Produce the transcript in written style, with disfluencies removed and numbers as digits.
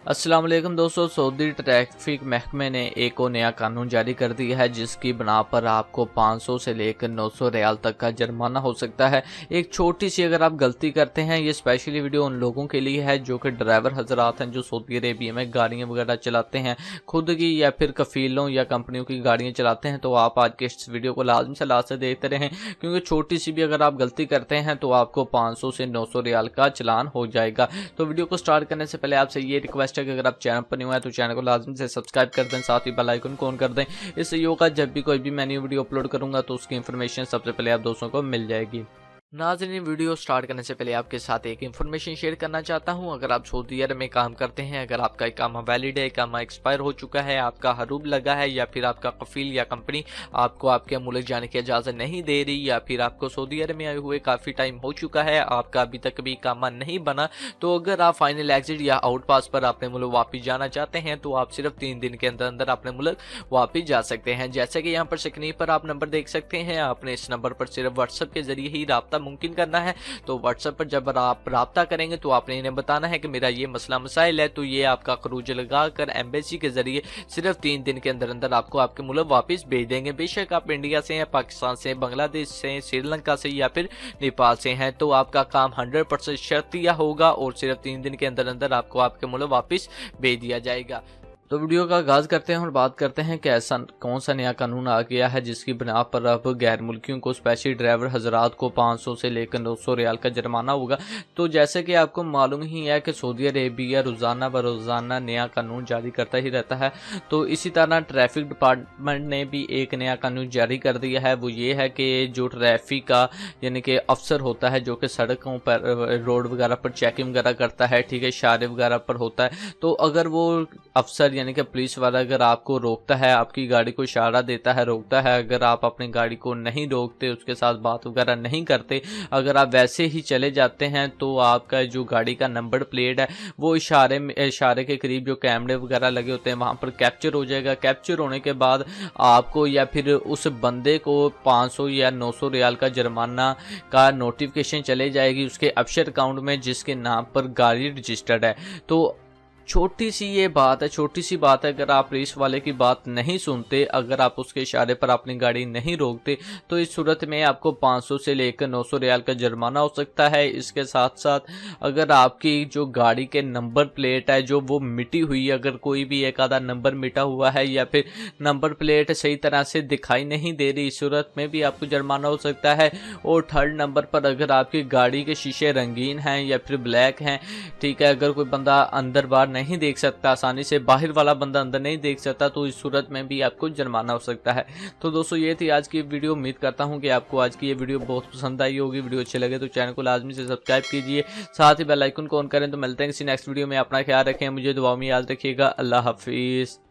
अस्सलाम वालेकुम दोस्तों, सऊदी ट्रैफिक महकमे ने एक और नया कानून जारी कर दिया है जिसकी बना पर आपको 500 से लेकर 900 रियाल तक का जुर्माना हो सकता है। एक छोटी सी अगर आप गलती करते हैं, ये स्पेशली वीडियो उन लोगों के लिए है जो कि ड्राइवर हजरात हैं जो सऊदी अरेबिया में गाड़ियां वगैरह चलाते हैं, खुद की या फिर कफीलों या कंपनियों की गाड़ियां चलाते हैं। तो आप आज के इस वीडियो को लाजम से लास्ट से देखते रहें, क्योंकि छोटी सी भी अगर आप गलती करते हैं तो आपको 500 से 900 रियाल का चलान हो जाएगा। तो वीडियो को स्टार्ट करने से पहले आपसे ये रिक्वेस्ट है कि अगर आप चैनल पर न्यू है तो चैनल को लाजमी से सब्सक्राइब कर दें, साथ ही बेल आइकन को ऑन कर दें। इससे ये होगा जब भी कोई भी मैं न्यू वीडियो अपलोड करूंगा तो उसकी इन्फॉर्मेशन सबसे पहले आप दोस्तों को मिल जाएगी। नाज़रीन, वीडियो स्टार्ट करने से पहले आपके साथ एक इन्फॉर्मेशन शेयर करना चाहता हूं। अगर आप सऊदी अरब में काम करते हैं, अगर आपका इकामा वैलिड है, इकामा एक्सपायर हो चुका है, आपका हरूब लगा है, या फिर आपका कफील या कंपनी आपको आपके मुल्क जाने की इजाज़त नहीं दे रही, या फिर आपको सऊदी अरब में आए हुए काफ़ी टाइम हो चुका है, आपका अभी तक भी इकामा नहीं बना, तो अगर आप फाइनल एग्जिट या आउट पास पर अपने मुल्क वापस जाना चाहते हैं तो आप सिर्फ 3 दिन के अंदर अंदर अपने मुल्क वापस जा सकते हैं। जैसे कि यहाँ पर स्क्रीन पर आप नंबर देख सकते हैं, आपने इस नंबर पर सिर्फ व्हाट्सएप के जरिए ही राब्ता मुमकिन करना है। तो व्हाट्सएप पर जब आप राब्ता करेंगे तो आपने इन्हें बताना है कि मेरा ये मसला मसाइल है, तो ये आपका खरूज लगाकर एम्बेसी के जरिए सिर्फ 3 दिन के अंदर अंदर आपको आपके मुल्क वापस भेज देंगे। बेशक आप इंडिया से हैं, पाकिस्तान से, बांग्लादेश से, श्रीलंका से या फिर नेपाल से हैं, तो आपका काम 100% शर्तिया होगा और सिर्फ 3 दिन के अंदर अंदर आपको आपके मुल्क वापस भेज दिया जाएगा। तो वीडियो का आगाज करते हैं और बात करते हैं कि ऐसा कौन सा नया कानून आ गया है जिसकी बिना पर अब गैर मुल्कियों को, स्पेशली ड्राइवर हजरात को 500 से लेकर 900 रियाल का जुर्माना होगा। तो जैसे कि आपको मालूम ही है कि सऊदी अरेबिया रोज़ाना बरोज़ाना नया कानून जारी करता ही रहता है। तो इसी तरह ट्रैफिक डिपार्टमेंट ने भी एक नया कानून जारी कर दिया है। वो ये है कि जो ट्रैफिक का यानी कि अफसर होता है जो कि सड़कों पर, रोड वगैरह पर चेकिंग वगैरह करता है, ठीक है, इशारे वगैरह पर होता है, तो अगर वो अफसर यानी कि पुलिस वाला अगर आपको रोकता है, आपकी गाड़ी को इशारा देता है, रोकता है, अगर आप अपनी गाड़ी को नहीं रोकते, उसके साथ बात वगैरह नहीं करते, अगर आप वैसे ही चले जाते हैं, तो आपका जो गाड़ी का नंबर प्लेट है वो इशारे के करीब जो कैमरे वगैरह लगे होते हैं वहां पर कैप्चर हो जाएगा। कैप्चर होने के बाद आपको या फिर उस बंदे को 500 या 900 रियाल का जुर्माना का नोटिफिकेशन चले जाएगी उसके अफसर अकाउंट में जिसके नाम पर गाड़ी रजिस्टर्ड है। तो छोटी सी ये बात है, छोटी सी बात है, अगर आप पुलिस वाले की बात नहीं सुनते, अगर आप उसके इशारे पर अपनी गाड़ी नहीं रोकते, तो इस सूरत में आपको 500 से लेकर 900 रियाल का जुर्माना हो सकता है। इसके साथ साथ अगर आपकी जो गाड़ी के नंबर प्लेट है जो वो मिटी हुई है, अगर कोई भी एक आधा नंबर मिटा हुआ है या फिर नंबर प्लेट सही तरह से दिखाई नहीं दे रही, इस सूरत में भी आपको जुर्माना हो सकता है। और थर्ड नंबर पर अगर आपकी गाड़ी के शीशे रंगीन हैं या फिर ब्लैक हैं, ठीक है, अगर कोई बंदा अंदर बाहर नहीं देख सकता, आसानी से बाहर वाला बंदा अंदर नहीं देख सकता, तो इस सूरत में भी आपको जुर्माना हो सकता है। तो दोस्तों ये थी आज की वीडियो। उम्मीद करता हूं कि आपको आज की ये वीडियो बहुत पसंद आई होगी। वीडियो अच्छी लगे तो चैनल को लाजमी से सब्सक्राइब कीजिए, साथ ही बेल आइकन को ऑन करें। तो मिलते हैं किसी नेक्स्ट वीडियो में। अपना ख्याल रखें, मुझे दुआ में याद रखिएगा। अल्लाह हाफिज़।